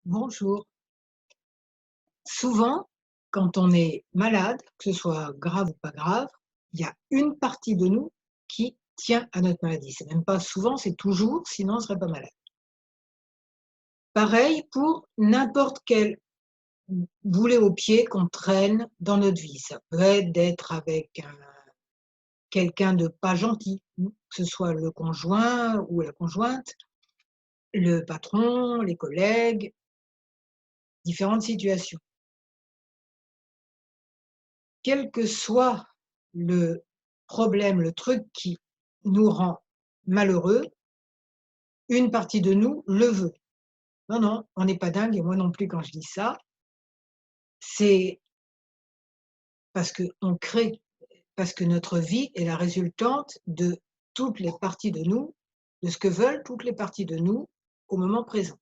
Bonjour. Souvent, quand on est malade, que ce soit grave ou pas grave, il y a une partie de nous qui tient à notre maladie. C'est même pas souvent, c'est toujours, sinon on ne serait pas malade. Pareil pour n'importe quel boulet au pied qu'on traîne dans notre vie. Ça peut être d'être avec quelqu'un de pas gentil, que ce soit le conjoint ou la conjointe, le patron, les collègues, différentes situations. Quel que soit le problème, le truc qui nous rend malheureux, une partie de nous le veut. Non, non, on n'est pas dingue et moi non plus quand je dis ça. C'est parce qu'on crée, parce que notre vie est la résultante de toutes les parties de nous, de ce que veulent toutes les parties de nous au moment présent.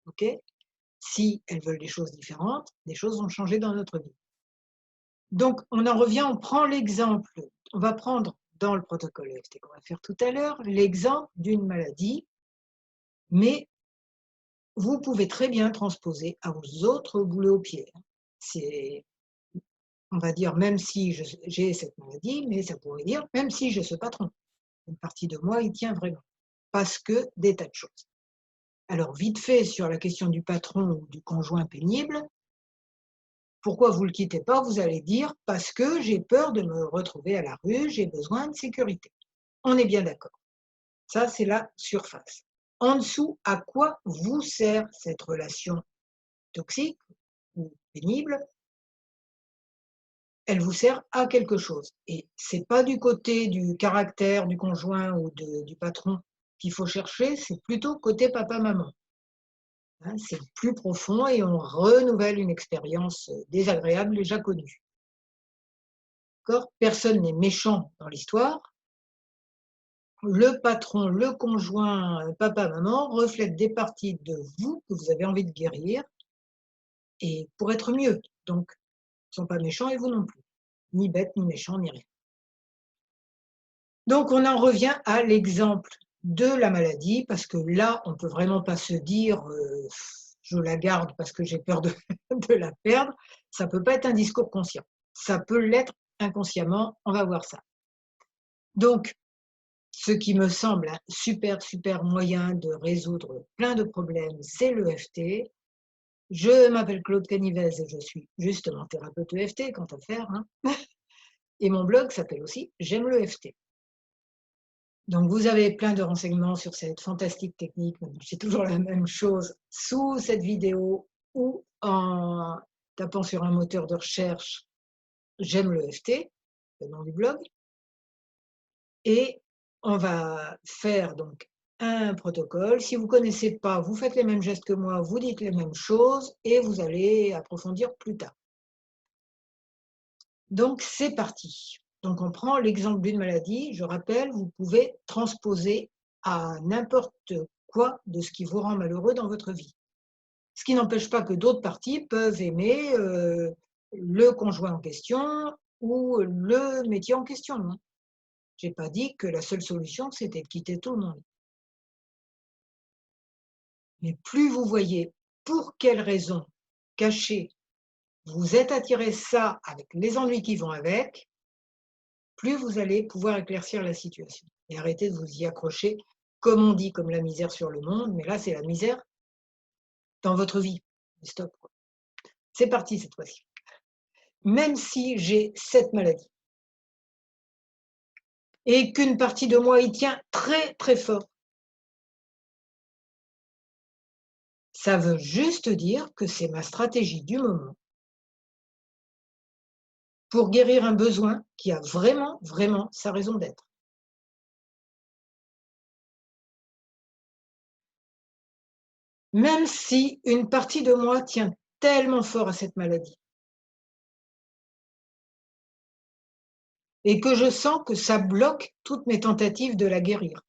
OK? Si elles veulent des choses différentes, des choses vont changer dans notre vie. Donc on en revient, on prend l'exemple, on va prendre dans le protocole EFT qu'on va faire tout à l'heure, l'exemple d'une maladie, mais vous pouvez très bien transposer à vos autres boulets aux pieds, hein. C'est on va dire même si j'ai cette maladie, mais ça pourrait dire même si j'ai ce patron. Une partie de moi y tient vraiment, parce que des tas de choses. Alors vite fait sur la question du patron ou du conjoint pénible, pourquoi vous ne le quittez pas? Vous allez dire: «Parce que j'ai peur de me retrouver à la rue, j'ai besoin de sécurité». On est bien d'accord. Ça, c'est la surface. En dessous, à quoi vous sert cette relation toxique ou pénible? Elle vous sert à quelque chose et c'est pas du côté du caractère du conjoint ou du patron qu'il faut chercher, c'est plutôt côté papa-maman, hein. C'est plus profond et on renouvelle une expérience, désagréable déjà connue. D'accord? Personne n'est méchant dans l'histoire. Le patron, le conjoint, papa-maman reflètent des parties de vous que vous avez envie de guérir et pour être mieux. Donc, ils sont pas méchants et vous non plus. Ni bêtes, ni méchants, ni rien. Donc on en revient à l'exemple de la maladie parce que là, on peut vraiment pas se dire, «Je la garde parce que j'ai peur de de la perdre». Ça peut pas être un discours conscient. Ça peut l'être inconsciemment, on va voir ça. Donc ce qui me semble un super, super moyen de résoudre plein de problèmes, c'est l'EFT. Je m'appelle Claude Canivez et je suis justement thérapeute EFT, quant à faire, hein, et mon blog s'appelle aussi «J'aime l'EFT». Donc vous avez plein de renseignements sur cette fantastique technique, c'est toujours la même chose sous cette vidéo ou en tapant sur un moteur de recherche «J'aime l'EFT», le nom du blog, et on va faire donc un protocole. Si vous ne connaissez pas, vous faites les mêmes gestes que moi, vous dites les mêmes choses et vous allez approfondir plus tard. Donc c'est parti. Donc on prend l'exemple d'une maladie, je rappelle, vous pouvez transposer à n'importe quoi de ce qui vous rend malheureux dans votre vie. Ce qui n'empêche pas que d'autres parties peuvent aimer, le conjoint en question ou le métier en question, hein. J'ai pas dit que la seule solution, c'était de quitter tout le monde. Mais plus vous voyez pour quelles raisons cachées vous êtes attiré ça avec les ennuis qui vont avec, plus vous allez pouvoir éclaircir la situation et arrêter de vous y accrocher, comme on dit, comme la misère sur le monde, mais là, c'est la misère dans votre vie. Stop, quoi. C'est parti cette fois-ci. Même si j'ai cette maladie et qu'une partie de moi y tient très, très fort, ça veut juste dire que c'est ma stratégie du moment pour guérir un besoin qui a vraiment, vraiment sa raison d'être. Même si une partie de moi tient tellement fort à cette maladie et que je sens que ça bloque toutes mes tentatives de la guérir.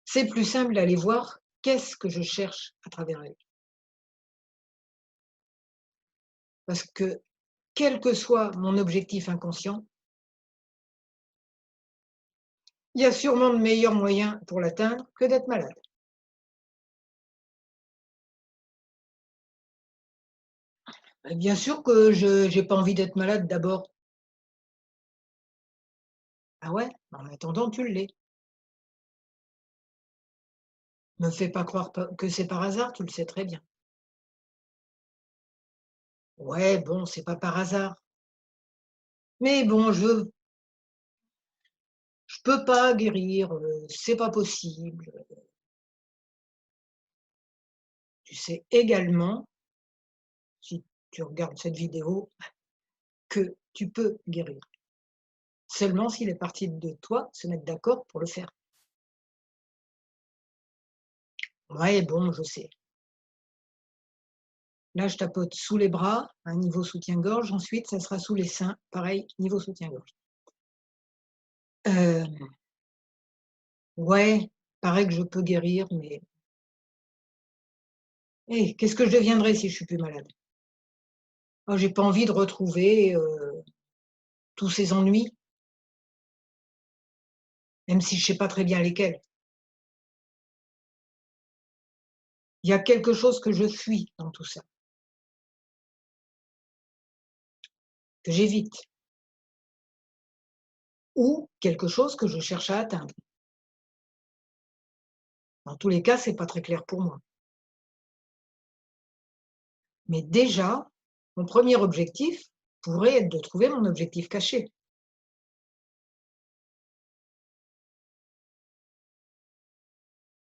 C'est plus simple d'aller voir qu'est-ce que je cherche à travers elle. Parce que quel que soit mon objectif inconscient, il y a sûrement de meilleurs moyens pour l'atteindre que d'être malade. Et bien sûr que je j'ai pas envie d'être malade d'abord. Ah ouais? En attendant, tu l'es. Me fais pas croire que c'est par hasard, tu le sais très bien. Ouais, bon, c'est pas par hasard. Mais bon, je peux pas guérir, c'est pas possible. Tu sais également, si tu regardes cette vidéo, que tu peux guérir. Seulement si les parties de toi se mettent d'accord pour le faire. Ouais, bon, je sais. Là, je tapote sous les bras, un niveau soutien-gorge, ensuite ça sera sous les seins, pareil, niveau soutien-gorge. Hem, ouais, paraît que je peux guérir, mais qu'est-ce que je deviendrai si je suis plus malade? Oh, j'ai pas envie de retrouver, tous ces ennuis, même si je sais pas très bien lesquels. Il y a quelque chose que je fuis dans tout ça, que j'évite, ou quelque chose que je cherche à atteindre. Dans tous les cas, c'est pas très clair pour moi. Mais déjà, mon premier objectif pourrait être de trouver mon objectif caché.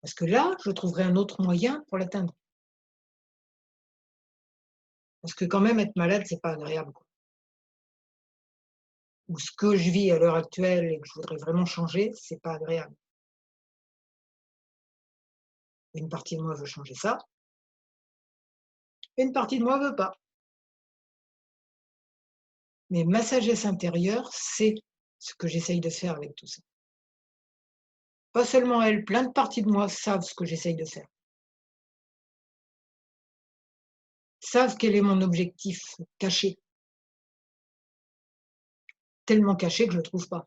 Parce que là, je trouverai un autre moyen pour l'atteindre. Parce que quand même être malade, c'est pas agréable, quoi. Ou ce que je vis à l'heure actuelle et que je voudrais vraiment changer, c'est pas agréable. Une partie de moi veut changer ça, une partie de moi veut pas. Mais ma sagesse intérieure sait ce que j'essaye de faire avec tout ça. Pas seulement elle, plein de parties de moi savent ce que j'essaye de faire. Savent quel est mon objectif caché, tellement caché que je le trouve pas.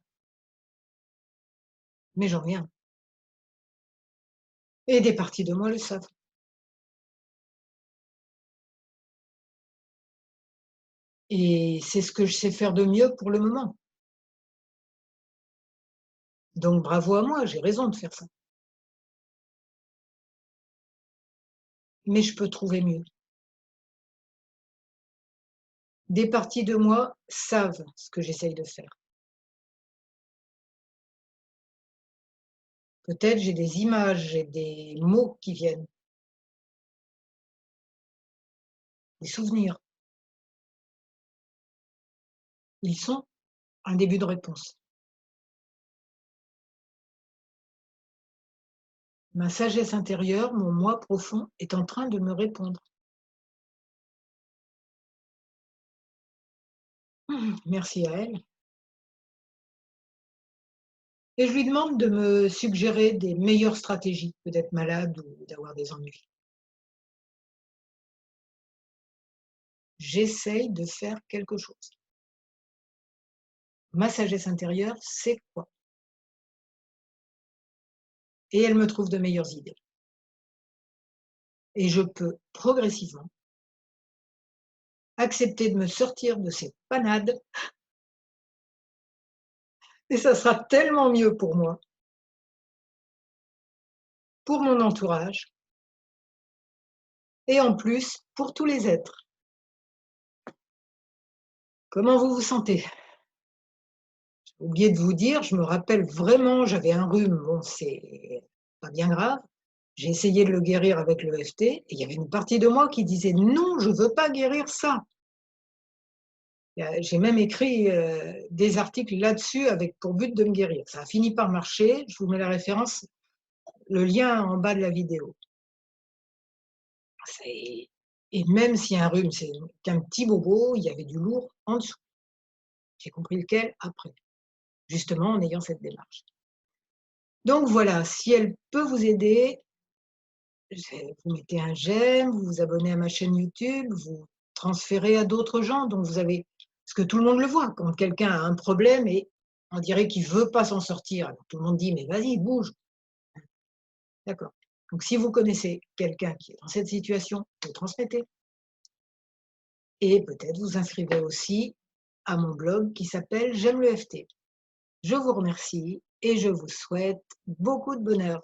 Mais j'en reviens. Et des parties de moi le savent. Et c'est ce que je sais faire de mieux pour le moment. Donc bravo à moi, j'ai raison de faire ça. Mais je peux trouver mieux. Des parties de moi savent ce que j'essaye de faire. Peut-être j'ai des images, j'ai des mots qui viennent, des souvenirs. Ils sont un début de réponse. Ma sagesse intérieure, mon moi profond est en train de me répondre. Merci à elle. Et je lui demande de me suggérer des meilleures stratégies que d'être malade ou d'avoir des ennuis. J'essaye de faire quelque chose. Ma sagesse intérieure sait quoi et elle me trouve de meilleures idées. Et je peux progressivement accepter de me sortir de ces panades et ça sera tellement mieux pour moi, pour mon entourage et en plus pour tous les êtres. Comment vous vous sentez? J'ai oublié de vous dire, je me rappelle vraiment, j'avais un rhume, bon c'est pas bien grave. J'ai essayé de le guérir avec l'EFT et il y avait une partie de moi qui disait: «Non, je veux pas guérir ça». J'ai même écrit, des articles là-dessus avec pour but de me guérir. Ça a fini par marcher, je vous mets la référence, le lien en bas de la vidéo. C'est et même si un rhume, c'est qu'un petit bobo, il y avait du lourd en dessous. J'ai compris lequel après, justement en ayant cette démarche. Donc voilà, si elle peut vous aider, vous mettez un j'aime, vous vous abonnez à ma chaîne YouTube, vous transférez à d'autres gens dont vous avez parce que tout le monde le voit, quand quelqu'un a un problème et on dirait qu'il ne veut pas s'en sortir, alors tout le monde dit: «Mais vas-y, bouge!» D'accord. Donc si vous connaissez quelqu'un qui est dans cette situation, vous transmettez. et peut-être vous inscrivez aussi à mon blog qui s'appelle J'aime le FT. Je vous remercie et je vous souhaite beaucoup de bonheur.